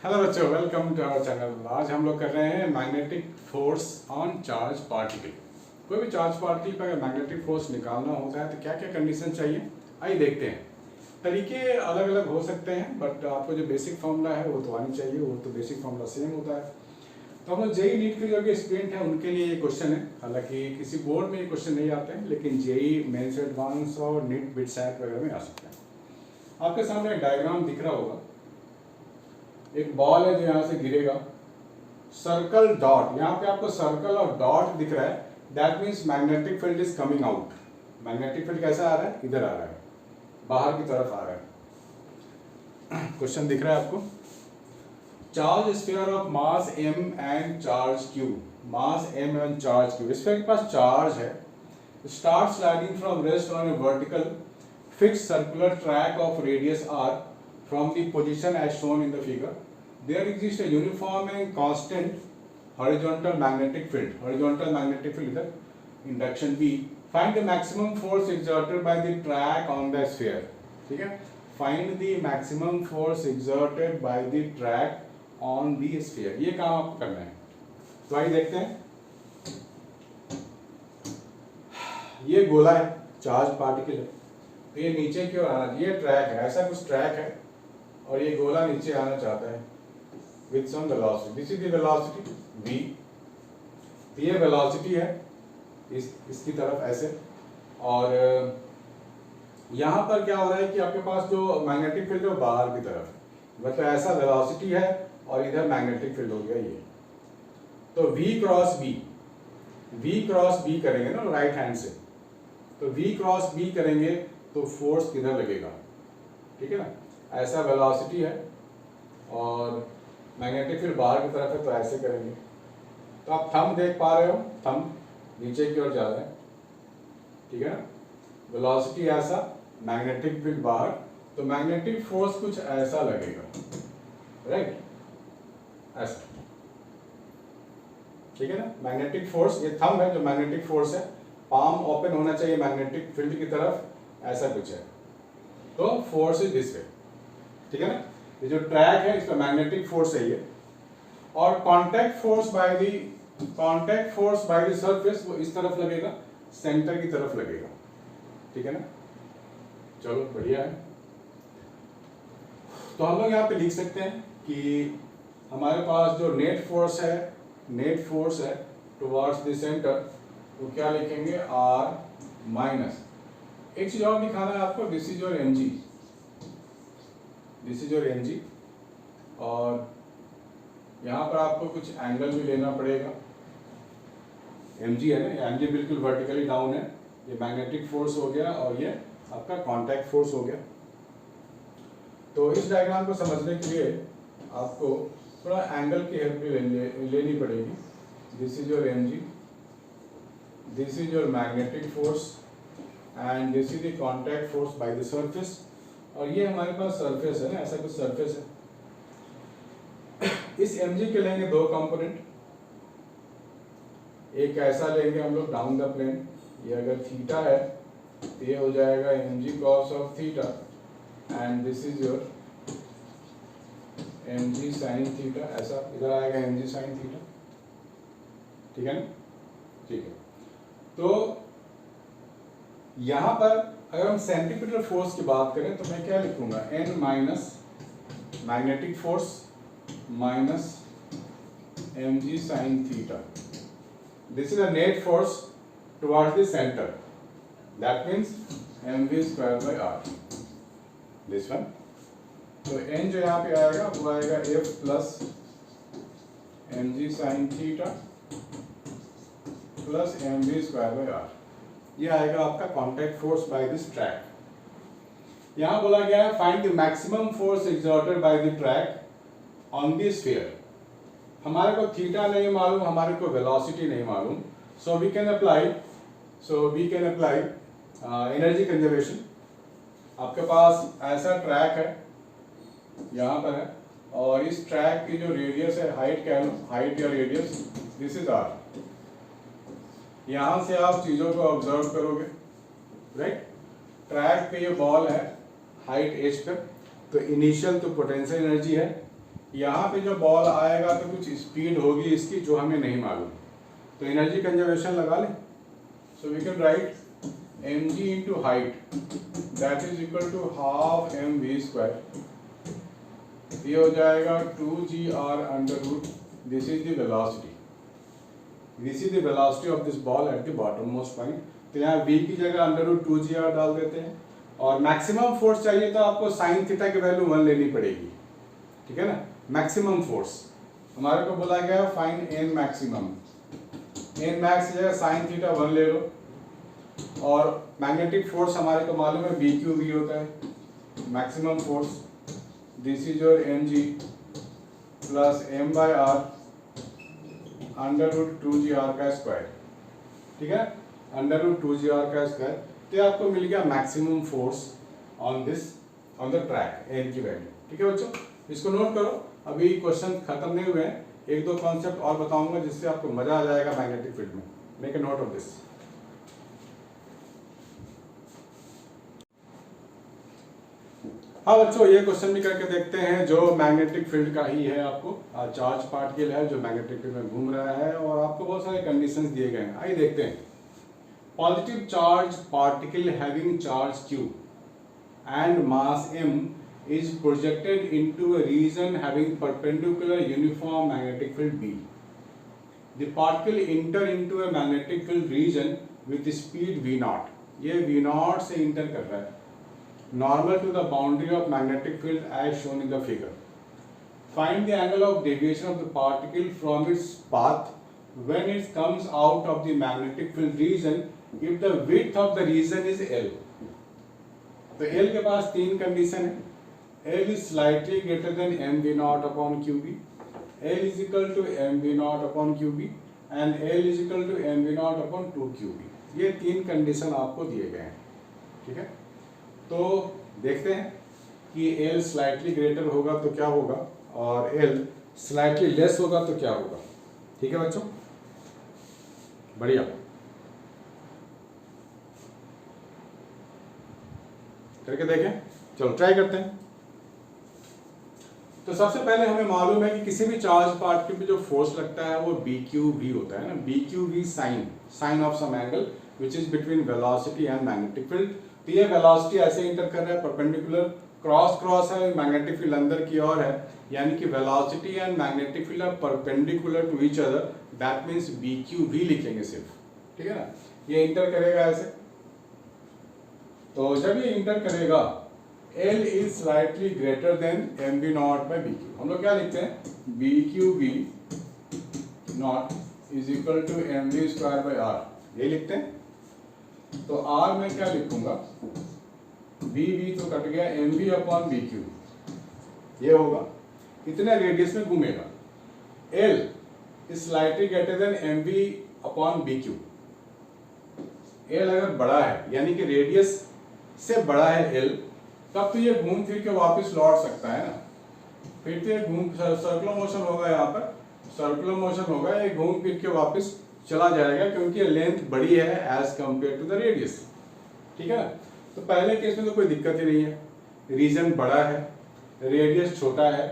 Hello बच्चों, welcome to our channel. आज हम लोग कर रहे हैं magnetic force on charge particle. कोई भी चार्ज पार्टिकल पर अगर मैग्नेटिक फोर्स निकालना होता है तो क्या क्या कंडीशन चाहिए, आइए देखते हैं। तरीके अलग अलग हो सकते हैं, बट आपको जो बेसिक फॉर्मूला है वो तो आनी चाहिए, वो तो बेसिक फॉर्मूला सेम होता है। तो हम लोग जेई नीट के जो भी स्टूडेंट हैं उनके लिए ये क्वेश्चन है। हालांकि किसी बोर्ड में ये क्वेश्चन नहीं आते हैं, लेकिन जेई मेंस एडवांस और नीट बिटसैट वगैरह में आ सकते हैं। आपके सामने एक डायग्राम दिख रहा होगा। एक बॉल है जो यहाँ से गिरेगा, सर्कल डॉट, यहाँ पे आपको सर्कल और डॉट दिख रहा है, that means magnetic field is coming out. Magnetic field कैसा आ रहा है, इधर आ रहा है, बाहर की तरफ आ रहा है। क्वेश्चन दिख रहा है आपको। Charge sphere of mass m and charge q, mass m and charge q, sphere के पास चार्ज है, start sliding from rest on A vertical fixed circular track of radius r from the position as shown in the figure. There exists a uniform and constant horizontal magnetic field. Horizontal magnetic field is the induction B. Find the maximum force exerted by the track on the sphere. ठीक है? Find the maximum force exerted by the track on the sphere. ये काम आपको करना है। तो आइए देखते हैं। ये गोला है, चार्ज पार्टिकल है, तो ये नीचे की ओर आना, ये ट्रैक है, ऐसा कुछ ट्रैक है और ये गोला नीचे आना चाहता है with some velocity. This is the velocity v। ये वेलोसिटी है इसकी तरफ ऐसे, और यहाँ पर क्या हो रहा है कि आपके पास जो मैग्नेटिक फील्ड है बाहर की तरफ, मतलब ऐसा वेलोसिटी है और इधर मैग्नेटिक फील्ड हो गया ये। तो v क्रॉस b करेंगे ना राइट हैंड से, तो v क्रॉस b करेंगे तो फोर्स किधर लगेगा, ठीक है ना। ऐसा वेलोसिटी है और मैग्नेटिक फील्ड बाहर की तरफ है, तो ऐसे करेंगे। तो आप थंब देख पा रहे हो, थंब नीचे की ओर जा रहा है, ठीक है ना। वेलोसिटी ऐसा, मैग्नेटिक फील्ड बाहर, तो मैग्नेटिक फोर्स कुछ ऐसा लगेगा, राइट, ऐसा, ठीक है ना। मैग्नेटिक फोर्स, ये थंब है जो मैग्नेटिक फोर्स है, पाम ओपन होना चाहिए मैग्नेटिक फील्ड की तरफ, ऐसा कुछ है। तो फोर्स इज दिस वे, ठीक है ना। ये जो ट्रैक है इसका मैग्नेटिक फोर्स है ये, और contact force by the surface वो इस तरफ लगेगा, सेंटर की तरफ लगेगा, ठीक है ना। चलो बढ़िया है। तो हम लोग यहाँ पे लिख सकते हैं कि हमारे पास जो नेट फोर्स है टुवर्ड्स द सेंटर, वो क्या लिखेंगे, r माइनस, एक चीज और दिखाना है आपको, दिस इज योर mg, और यहाँ पर आपको कुछ एंगल भी लेना पड़ेगा। mg है ना, ये mg बिल्कुल वर्टिकली डाउन है, ये मैग्नेटिक फोर्स हो गया और ये आपका कांटेक्ट फोर्स हो गया। तो इस डायग्राम को समझने के लिए आपको थोड़ा एंगल की हेल्प भी लेनी पड़ेगी। This is your mg, this is your magnetic force and this is the contact force by the surface, और ये हमारे पास सरफेस है ना, ऐसा कुछ सरफेस है। इस mg के लेंगे दो कंपोनेंट, एक ऐसा लेंगे हम लोग डाउन द प्लेन, ये अगर थीटा है तो ये हो जाएगा mg cos of theta, and this is your mg sin theta, ऐसा इधर आएगा mg sin थीटा, ठीक है ना, ठीक है। तो यहाँ पर अगर हम सेंटीमीटर फोर्स की बात करें तो मैं क्या लिखूंगा, n minus magnetic force minus mg sin theta. This is a net force towards the centre, that means mv square by r, this one. तो n जो यहाँ पे आएगा वो आएगा f plus mg sin theta plus mv square by r, ये आएगा आपका contact force by this track. यहां बोला गया है find the maximum force exerted by the track on the sphere. हमारे को थीटा नहीं मालूम, हमारे को वेलोसिटी नहीं मालूम, so we can apply energy conservation. आपके पास ऐसा ट्रैक है, यहाँ पर है, और इस ट्रैक की जो रेडियस है, हाइट कह लो, हाइट या रेडियस, दिस इज r। यहां से आप चीजों को ऑब्जर्व करोगे, राइट। ट्रैक पे ये बॉल है हाइट h पे, तो इनिशियल तो पोटेंशियल एनर्जी है, यहाँ पे जो बॉल आएगा तो कुछ स्पीड होगी इसकी जो हमें नहीं मालूम, तो एनर्जी कंजर्वेशन लगा लें। So we can write mg into height that is equal to half mv square, ये हो जाएगा 2gr under root, this is the velocity, this is the velocity of this ball at the bottommost point। तो यहाँ v की जगह under root 2gr डाल देते हैं, और मैक्सिमम फोर्स चाहिए तो आपको साइन थीटा की वैल्यू 1 लेनी पड़ेगी, ठीक है ना। मैक्सिमम फोर्स हमारे को बोला गया find N maximum, N max की जगह साइन थीटा 1 ले लो, और मैग्नेटिक फोर्स हमारे को मालूम है BQV होता है maximum force, this is your mg plus m/r under root 2gr का स्क्वायर, ठीक है, अंडर रूट 2gr का स्क्वायर। तो आपको मिल गया maximum force on this on the track, N की वैल्यू, ठीक है बच्चों। इसको नोट करो, अभी क्वेश्चन खत्म नहीं हुए हैं, एक दो कॉन्सेप्ट और बताऊंगा जिससे आपको मजा आ जाएगा मैग्नेटिक फील्ड में। Make a note of this. हाँ बच्चों, ये क्वेश्चन भी करके देखते हैं जो मैग्नेटिक फील्ड का ही है। आपको चार्ज पार्टिकल है जो मैग्नेटिक फील्ड में घूम रहा है, और आपको बहुत सारे कंडीशंस दिए गए हैं। आइए देखते हैं। Positive charge particle having charge q and mass m is projected into a region having perpendicular uniform magnetic field B. The particle enter into a magnetic field region with speed v0, ये v0 से inter कर रहा है, normal to the boundary of magnetic field as shown in the figure. Find the angle of deviation of the particle from its path when it comes out of the magnetic field region if the width of the region is L. तो L के पास तीन condition है, L is slightly greater than mv0 upon qb, L is equal to mv0 upon qb and L is equal to mv0 upon 2qb। ये तीन condition आपको दिए गए हैं, ठीक है। तो देखते हैं कि L स्लाइटली ग्रेटर होगा तो क्या होगा, और L स्लाइटली लेस होगा तो क्या होगा, ठीक है बच्चों, बढ़िया। करके देखें, चलो ट्राई करते हैं। तो सबसे पहले हमें मालूम है कि किसी भी चार्ज पार्टिकल पे जो फोर्स लगता है वो BQV होता है ना, BQV sine of some angle which is between velocity and magnetic field. तो ये वेलोसिटी ऐसे इंटर कर रहा है परपेंडिकुलर, क्रॉस क्रॉस है, मैग्नेटिक फील्ड अंदर की ओर है, यानी कि velocity and magnetic field are perpendicular to each other, that means BQV लिखेंगे सिर्फ, ठीक है ना। ये इंटर करेगा ऐसे, तो जब ये इंटर करेगा L is slightly greater than mv0 by BQ, हम लोग क्या लिखते हैं, BQV not is equal to mv square by r, ये लिखते हैं। तो r में क्या लिखूंगा, BV तो कट गया, mv अपॉन BQ ये होगा, इतने रेडियस में घूमेगा। L is slightly greater than mv upon BQ, L अगर बड़ा है यानी कि रेडियस से बड़ा है L, तब तो ये घूम फिर के वापस लौट सकता है ना, फिर तो ये घूम सर्कुलर मोशन होगा, यहाँ पर सर्कुलर मोशन होगा, ये घूम फिर के वापस चला जाएगा क्योंकि ये लेंथ बड़ी है as compare to the radius, ठीक है ना। तो पहले केस में तो कोई दिक्कत ही नहीं है, रीजन बड़ा है, रेडियस छोटा है,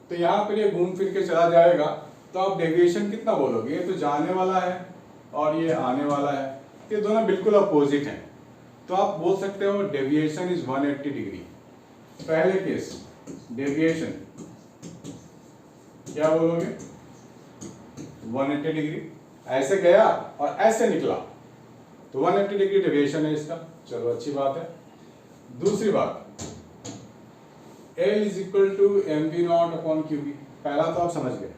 तो यहाँ पर ये घूम फिर के चला जाएगा। तो आप डेविएशन कितना बोलोगे, ये तो जाने वाला है और ये आने वाला है, ये दोनों बिल्कुल अपोजिट हैं, तो आप बोल सकते हो डेविएशन इज 180 डिग्री। पहले केस डेविएशन क्या बोलोगे, 180 डिग्री, ऐसे गया और ऐसे निकला तो 180 डिग्री डेविएशन है इसका, चलो अच्छी बात है। दूसरी बात, L is equal to mv0 upon qb, पहला तो आप समझ गए।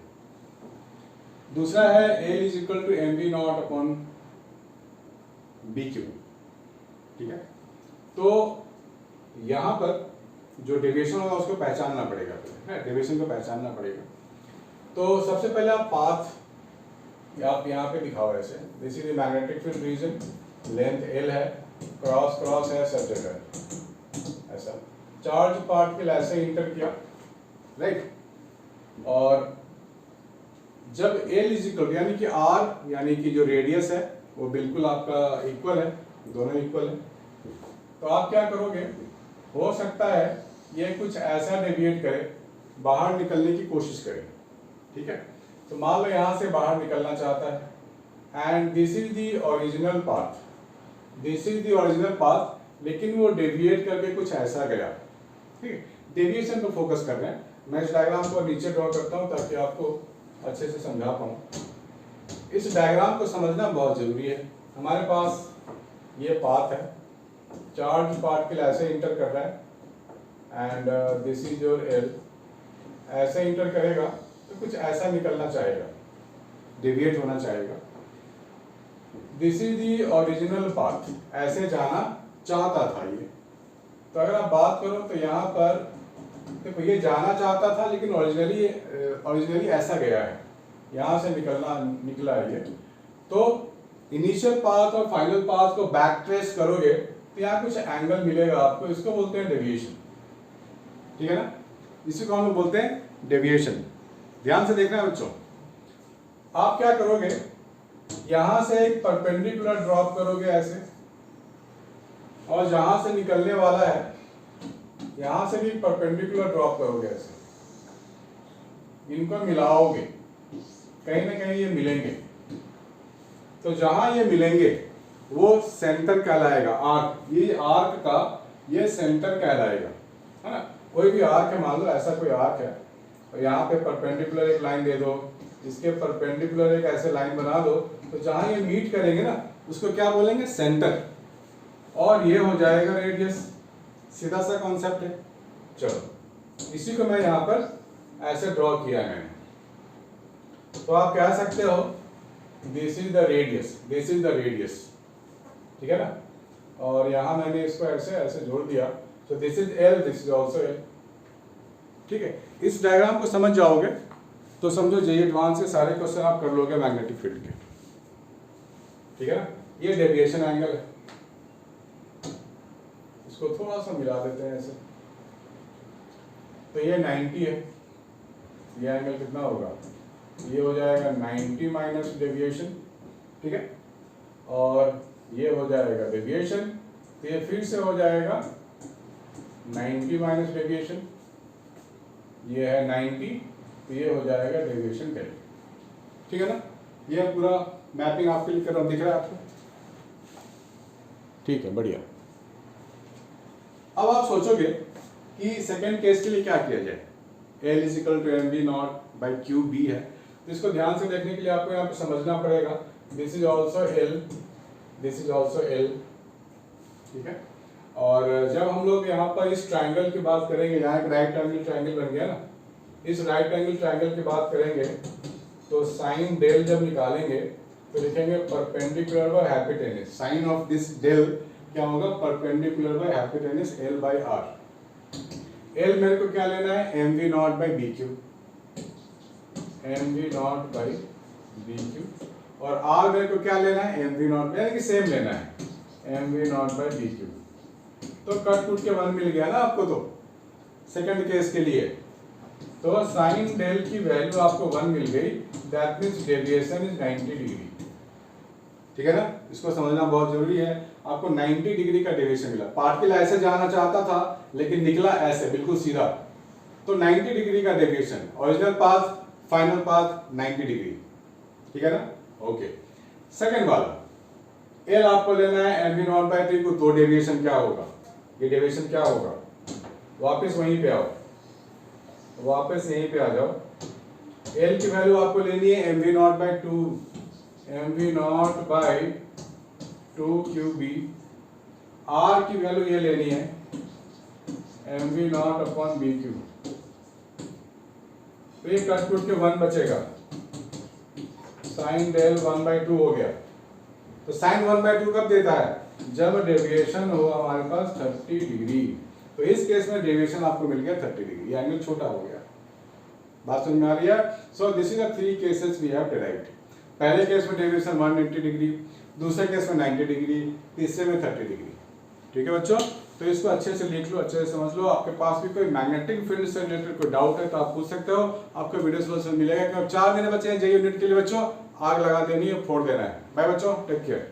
दूसरा है L is equal to mv0 upon bq, ठीक है। तो यहां पर जो डेविएशन होगा उसको पहचानना पड़ेगा, डेविएशन को पहचानना पड़ेगा। तो सबसे पहले आप पाथ आप यहाँ पे दिखाओ ऐसे, this is the magnetic field region, length L है, क्रॉस क्रॉस है सब जगह, ऐसा चार्ज पार्टिकल ऐसे इंटर किया, राइट। और जब L इज इक्वल यानी कि R यानी कि जो रेडियस है वो बिल्कुल आपका इक्वल है, दोनों इक्वल है, तो आप क्या करोगे, हो सकता है ये कुछ ऐसा डेविएट करे बाहर निकलने की कोशिश करेगा, ठीक है। तो मान लो यहाँ से बाहर निकलना चाहता है and this is the original path, this is the original path, लेकिन वो डेविएट करके कुछ ऐसा गया, ठीक है। डेविएशन पर फोकस कर रहे हैं। मैं इस डायग्राम को नीचे ड्रॉ करता हूँ ताकि आपको अच्छे से समझा पाऊँ। इस डायग्राम को समझना बहुत जरूरी है। हमारे पास ये पाथ है, चार्ज पार्टिकल ऐसे इंटर कर रहा है and this is your L, ऐसे इंटर करेगा तो कुछ ऐसा निकलना चाहेगा, डेविएट होना चाहेगा। This is the original path, ऐसे जाना चाहता था ये। तो अगर आप बात करो तो यहाँ पर देखो ये जाना चाहता था लेकिन ओरिजिनली ऐसा गया है, यहाँ से निकला है ये। तो इनिशियल पाथ और फाइनल पाथ को बैक ट्रेस करोगे तो यहाँ कुछ एंगल मिलेगा आपको, इसको बोलते हैं डेविएशन, ठीक है ना। इसी को हम लोग बोलते हैं डेविएशन। ध्यान से देखना है बच्चों, आप क्या करोगे, यहां से एक परपेंडिकुलर ड्रॉप करोगे ऐसे, और जहां से निकलने वाला है यहां से भी परपेंडिकुलर ड्रॉप करोगे ऐसे, इनको मिलाओगे, कहीं ना कहीं ये मिलेंगे। तो जहां ये मिलेंगे वो सेंटर कहलाएगा, आर्क। ये आर्क का ये सेंटर कहलाएगा, है ना। कोई भी आर्क है, मान लो ऐसा कोई आर्क है और यहाँ पे परपेंडिकुलर एक लाइन दे दो, इसके परपेंडिकुलर एक ऐसे लाइन बना दो, तो जहां ये मीट करेंगे ना उसको क्या बोलेंगे, सेंटर, और ये हो जाएगा रेडियस। सीधा सा कॉन्सेप्ट है। चलो इसी को मैं यहाँ पर ऐसे ड्रॉ किया है मैंने। तो आप कह सकते हो this is the radius, this is the radius, ठीक है ना। और यहाँ मैंने इसको ऐसे जोड़ दिया, तो this is L, this is also L, ठीक है। इस डायग्राम को समझ जाओगे तो समझो जे एडवांस के सारे क्वेश्चन आप कर लोगे मैग्नेटिक फील्ड के, ठीक है ना। ये डेविएशन एंगल है, इसको थोड़ा सा मिला देते हैं ऐसे, तो ये 90 है। ये एंगल कितना होगा, ये हो जाएगा 90 माइनस डेविएशन, ठीक है। और ये हो जाएगा डेविएशन, तो ये फिर से हो जाएगा 90 माइनस डेविएशन, ये है 90, तो ये हो जाएगा डेविएशन डेल्टा, ठीक है ना। ये पूरा मैपिंग आपके लिए कर रहा हूं, दिख रहा है आपको, ठीक है, बढ़िया। अब आप सोचोगे कि सेकेंड केस के लिए क्या किया जाए, L is equal to M V naught by Q B है। तो इसको ध्यान से देखने के लिए आपको यहाँ पे समझना पड़ेगा, this is also L, this is also L, ठीक है। और जब हम लोग यहाँ पर इस ट्राइंगल की बात करेंगे, यहाँ एक राइट एंगल ट्राइंगल बन गया ना, इस राइट एंगल ट्राइंगल की बात करेंगे तो साइन डेल जब निकालेंगे तो लिखेंगे perpendicular by hypotenuse. Sine of this del क्या होगा, perpendicular by hypotenuse L by R. L मेरे को क्या लेना है, M V naught by B Q, M V naught by B Q, और आर मेरे को क्या लेना है, एम वी नॉट, यानी कि सेम लेना है, M V naught by B Q. तो कट टूट के 1 मिल गया ना आपको, तो सेकंड केस के लिए तो साइन डेल की वैल्यू आपको 1 मिल गई, that means deviation is 90 degree, ठीक है ना। इसको समझना बहुत जरूरी है। आपको 90 डिग्री का डेविएशन मिला, पार्टिकल ऐसे जाना चाहता था लेकिन निकला ऐसे बिल्कुल सीधा, तो 90 डिग्री का deviation, original path final path 90 degree, ठीक है ना। ओके, सेकंड वाला एल आपको लेना है एम वी नॉट बाई 3 को, तो डेविएशन क्या होगा, ये डेविएशन क्या होगा, वापस वहीं पे आओ, वापस यहीं पे आ जाओ। एल की वैल्यू आपको लेनी है M V naught by 2, M V naught by 2 Q B. R की वैल्यू ये लेनी है M V naught upon B Q. तो ये कट टूट के 1 बचेगा, साइन डेल 1 बाई 2 हो गया। तो साइन 1 बाई 2 कब देता है, जब डेविएशन हो हमारे पास 30 डिग्री। तो इस केस में डेविएशन आपको मिल गया 30 डिग्री, ये एंगल छोटा हो गया। बात समझ में आ रही है। So this is the 3 cases we have derived. पहले केस में डेविएशन 180 डिग्री, दूसरे केस में 90 डिग्री, तीसरे में 30 डिग्री, ठीक है बच्चों। तो इसको अच्छे से लिख लो, अच्छे से समझ लो। आपके पास भी कोई मैग्नेटिक फील्ड से रिलेटेड कोई डाउट है तो आप पूछ सकते हो, आपको वीडियो सोल्यूशन मिलेगा। क्योंकि 4 महीने बचे हैं जेईई यूनिट के लिए बच्चों, आग लगा देनी है, फोड़ देना है। बाय बच्चों, टेक केयर।